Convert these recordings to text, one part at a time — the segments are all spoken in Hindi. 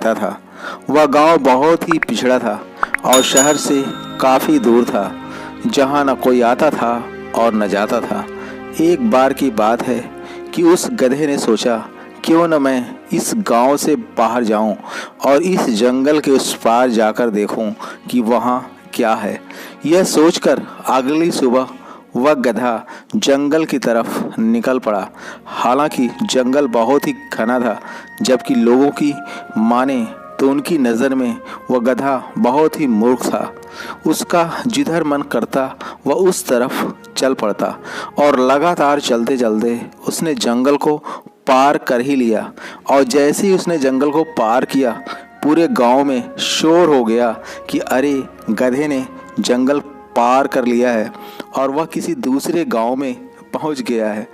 लगता था। वह गांव बहुत ही पिछड़ा था और शहर से काफ़ी दूर था, जहां न कोई आता था और न जाता था। एक बार की बात है कि उस गधे ने सोचा, क्यों न मैं इस गांव से बाहर जाऊं और इस जंगल के उस पार जाकर देखूं कि वहां क्या है। यह सोचकर अगली सुबह वह गधा जंगल की तरफ निकल पड़ा। हालांकि जंगल बहुत ही घना था, जबकि लोगों की माने तो उनकी नज़र में वह गधा बहुत ही मूर्ख था। उसका जिधर मन करता वह उस तरफ चल पड़ता और लगातार चलते चलते उसने जंगल को पार कर ही लिया। और जैसे ही उसने जंगल को पार किया, पूरे गांव में शोर हो गया कि अरे, गधे ने जंगल पार कर लिया है और वह किसी दूसरे गांव में पहुंच गया है।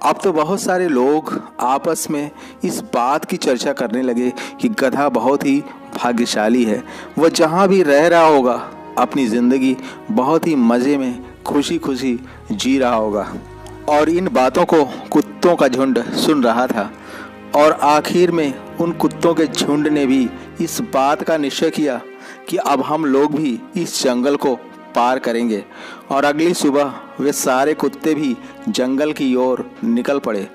अब तो बहुत सारे लोग आपस में इस बात की चर्चा करने लगे कि गधा बहुत ही भाग्यशाली है। वह जहां भी रह रहा होगा अपनी ज़िंदगी बहुत ही मज़े में खुशी खुशी जी रहा होगा। और इन बातों को कुत्तों का झुंड सुन रहा था और आखिर में उन कुत्तों के झुंड ने भी इस बात का निश्चय किया कि अब हम लोग भी इस जंगल को पार करेंगे। और अगली सुबह वे सारे कुत्ते भी जंगल की ओर निकल पड़े।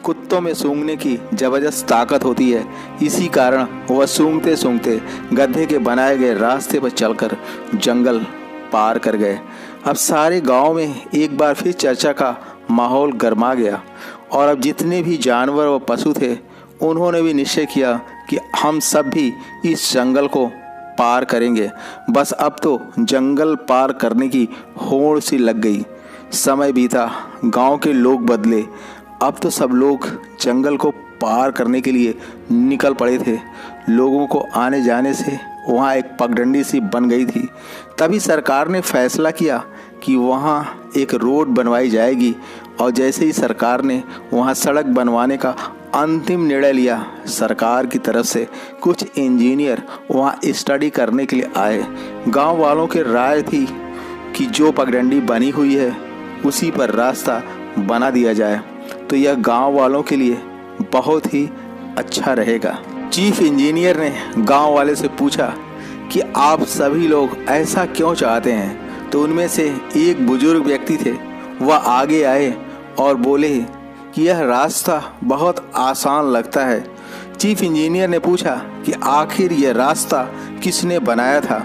कुत्तों में सूंघने की ज़बरदस्त ताकत होती है, इसी कारण वह सूंघते सूंघते गधे के बनाए गए रास्ते पर चलकर जंगल पार कर गए। अब सारे गांव में एक बार फिर चर्चा का माहौल गर्मा गया और अब जितने भी जानवर व पशु थे, उन्होंने भी निश्चय किया कि हम सब भी इस जंगल को पार करेंगे। बस अब तो जंगल पार करने की होड़ सी लग गई। समय बीता, गांव के लोग बदले। अब तो सब लोग जंगल को पार करने के लिए निकल पड़े थे। लोगों को आने जाने से वहाँ एक पगडंडी सी बन गई थी। तभी सरकार ने फैसला किया कि वहाँ एक रोड बनवाई जाएगी और जैसे ही सरकार ने वहाँ सड़क बनवाने का अंतिम निर्णय लिया, सरकार की तरफ से कुछ इंजीनियर वहाँ स्टडी करने के लिए आए। गांव वालों की राय थी कि जो पगडंडी बनी हुई है उसी पर रास्ता बना दिया जाए तो यह गांव वालों के लिए बहुत ही अच्छा रहेगा। चीफ इंजीनियर ने गांव वाले से पूछा कि आप सभी लोग ऐसा क्यों चाहते हैं। तो उनमें से एक बुजुर्ग व्यक्ति थे, वह आगे आए और बोले कि यह रास्ता बहुत आसान लगता है। चीफ इंजीनियर ने पूछा कि आखिर यह रास्ता किसने बनाया था।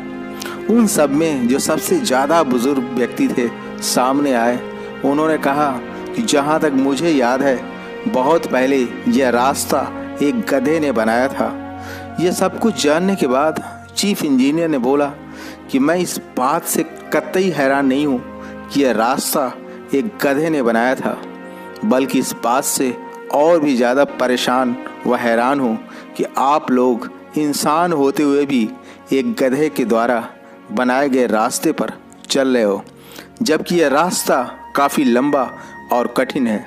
उन सब में जो सबसे ज़्यादा बुजुर्ग व्यक्ति थे सामने आए। उन्होंने कहा कि जहाँ तक मुझे याद है, बहुत पहले यह रास्ता एक गधे ने बनाया था। यह सब कुछ जानने के बाद चीफ इंजीनियर ने बोला कि मैं इस बात से कतई हैरान नहीं हूँ कि यह रास्ता एक गधे ने बनाया था, बल्कि इस बात से और भी ज़्यादा परेशान व हैरान हूँ कि आप लोग इंसान होते हुए भी एक गधे के द्वारा बनाए गए रास्ते पर चल रहे हो, जबकि यह रास्ता काफ़ी लंबा और कठिन है।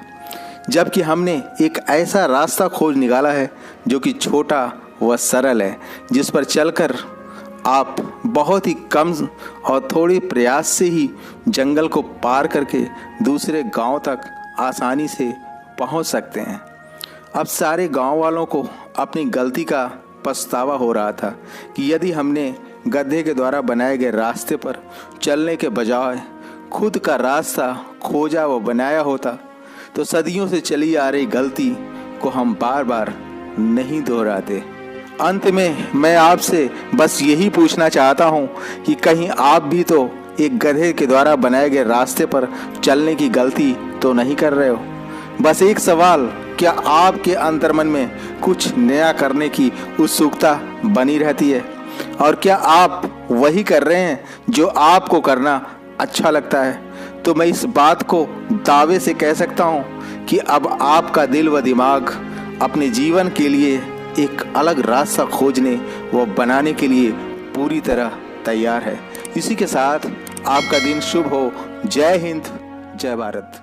जबकि हमने एक ऐसा रास्ता खोज निकाला है जो कि छोटा व सरल है, जिस पर चलकर आप बहुत ही कम और थोड़े प्रयास से ही जंगल को पार करके दूसरे गांव तक आसानी से पहुंच सकते हैं। अब सारे गांव वालों को अपनी गलती का पछतावा हो रहा था कि यदि हमने गधे के द्वारा बनाए गए रास्ते पर चलने के बजाय खुद का रास्ता खोजा व बनाया होता तो सदियों से चली आ रही गलती को हम बार बार नहीं दोहराते। अंत में मैं आपसे बस यही पूछना चाहता हूँ कि कहीं आप भी तो एक गधे के द्वारा बनाए गए रास्ते पर चलने की गलती तो नहीं कर रहे हो। बस एक सवाल, क्या आपके अंतर्मन में कुछ नया करने की उत्सुकता बनी रहती है? और क्या आप वही कर रहे हैं जो आपको करना अच्छा लगता है? तो मैं इस बात को दावे से कह सकता हूँ कि अब आपका दिल व दिमाग अपने जीवन के लिए एक अलग रास्ता खोजने व बनाने के लिए पूरी तरह तैयार है। इसी के साथ आपका दिन शुभ हो। जय हिंद, जय भारत।